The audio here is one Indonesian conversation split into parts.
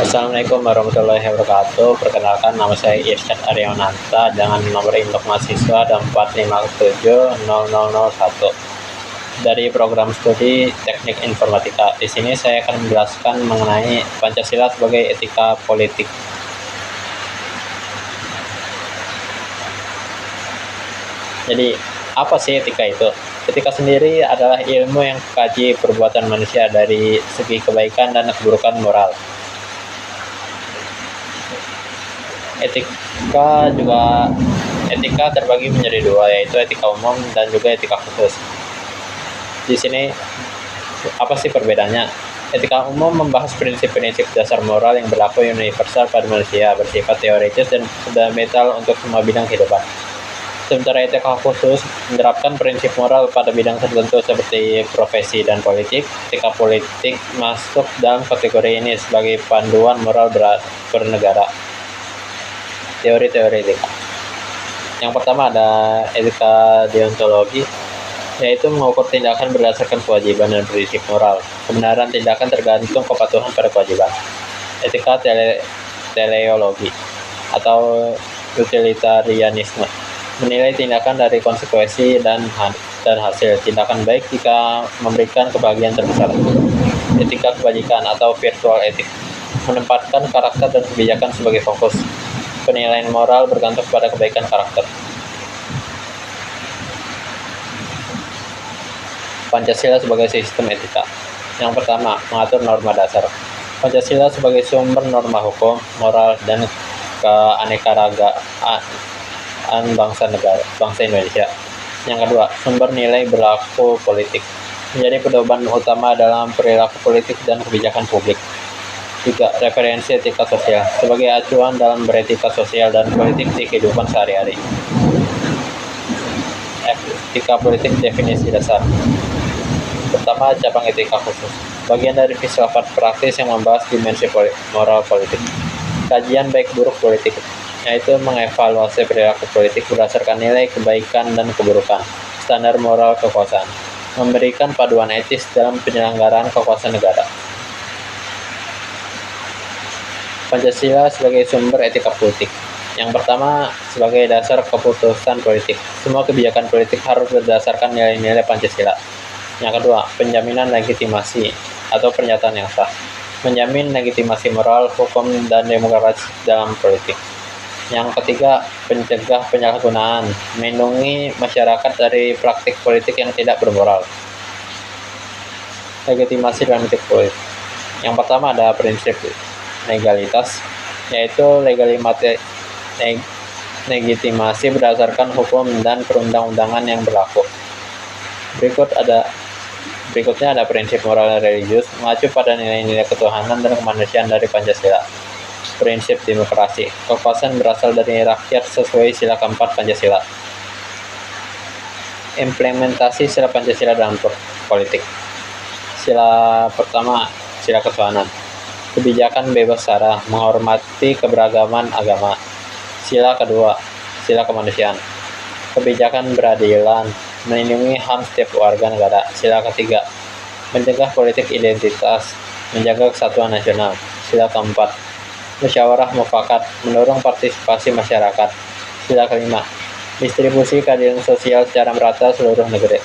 Assalamualaikum warahmatullahi wabarakatuh. Perkenalkan, nama saya Irsyad Aryawananta dengan nomor induk mahasiswa 45570001 dari program studi Teknik Informatika. Di sini saya akan menjelaskan mengenai Pancasila sebagai etika politik. Jadi, apa sih etika itu? Etika sendiri adalah ilmu yang mengkaji perbuatan manusia dari segi kebaikan dan keburukan moral. Etika terbagi menjadi dua, yaitu etika umum dan juga etika khusus. Di sini apa sih perbedaannya? Etika umum membahas prinsip-prinsip dasar moral yang berlaku universal pada manusia, bersifat teoritis dan fundamental untuk semua bidang kehidupan. Sementara etika khusus menerapkan prinsip moral pada bidang tertentu seperti profesi dan politik. Etika politik masuk dalam kategori ini sebagai panduan moral bernegara. Teori-teori etika. Yang pertama ada etika deontologi, yaitu mengukur tindakan berdasarkan kewajiban dan prinsip moral. Kebenaran tindakan tergantung kepatuhan pada kewajiban. Etika teleologi atau utilitarianisme, menilai tindakan dari konsekuensi dan hasil tindakan baik jika memberikan kebahagiaan terbesar. Etika kebajikan atau virtual etik, menempatkan karakter dan kebijakan sebagai fokus. Penilaian moral bergantung pada kebaikan karakter. Pancasila sebagai sistem etika. Yang pertama, mengatur norma dasar. Pancasila sebagai sumber norma hukum, moral, dan keanekaragaman bangsa Indonesia. Yang kedua, sumber nilai berlaku politik, menjadi pedoman utama dalam perilaku politik dan kebijakan publik. 3. Referensi etika sosial, sebagai acuan dalam beretika sosial dan politik di kehidupan sehari-hari. Etika politik definisi dasar. Pertama, cabang etika khusus, bagian dari filsafat praktis yang membahas dimensi moral politik. Kajian baik buruk politik, yaitu mengevaluasi perilaku politik berdasarkan nilai kebaikan dan keburukan, standar moral kekuasaan, memberikan paduan etis dalam penyelenggaraan kekuasaan negara. Pancasila sebagai sumber etika politik. Yang pertama, sebagai dasar keputusan politik. Semua kebijakan politik harus berdasarkan nilai-nilai Pancasila. Yang kedua, penjaminan legitimasi atau pernyataan yang sah, menjamin legitimasi moral, hukum, dan demokrasi dalam politik. Yang ketiga, pencegah penyalahgunaan, melindungi masyarakat dari praktik politik yang tidak bermoral. Legitimasi dalam politik. Yang pertama ada prinsip legalitas, yaitu legitimasi berdasarkan hukum dan perundang-undangan yang berlaku. Berikutnya ada prinsip moral religius, mengacu pada nilai-nilai ketuhanan dan kemanusiaan dari Pancasila. Prinsip demokrasi, kekuasaan berasal dari rakyat sesuai sila keempat Pancasila. Implementasi sila Pancasila dalam politik. Sila pertama, sila ketuhanan, kebijakan bebas sara, menghormati keberagaman agama. Sila kedua, sila kemanusiaan, kebijakan beradilan, melindungi HAM setiap warga negara. Sila ketiga, mencegah politik identitas, menjaga kesatuan nasional. Sila keempat, musyawarah mufakat, mendorong partisipasi masyarakat. Sila kelima, distribusi keadilan sosial secara merata seluruh negeri.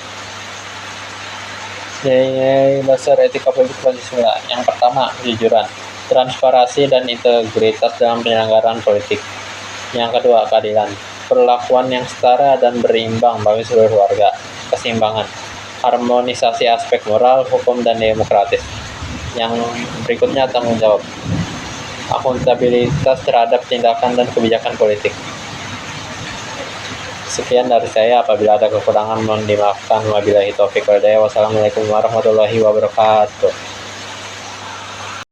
Nilai dasar etika politik Pancasila. Yang pertama, kejujuran, transparansi dan integritas dalam penyelenggaraan politik. Yang kedua, keadilan, perlakuan yang setara dan berimbang bagi seluruh warga. Keseimbangan, harmonisasi aspek moral, hukum, dan demokratis. Yang berikutnya, tanggung jawab, akuntabilitas terhadap tindakan dan kebijakan politik. Sekian dari saya, apabila ada kekurangan mohon dimaafkan. Wabillahi taufiq wal hidayah. Wassalamualaikum warahmatullahi wabarakatuh.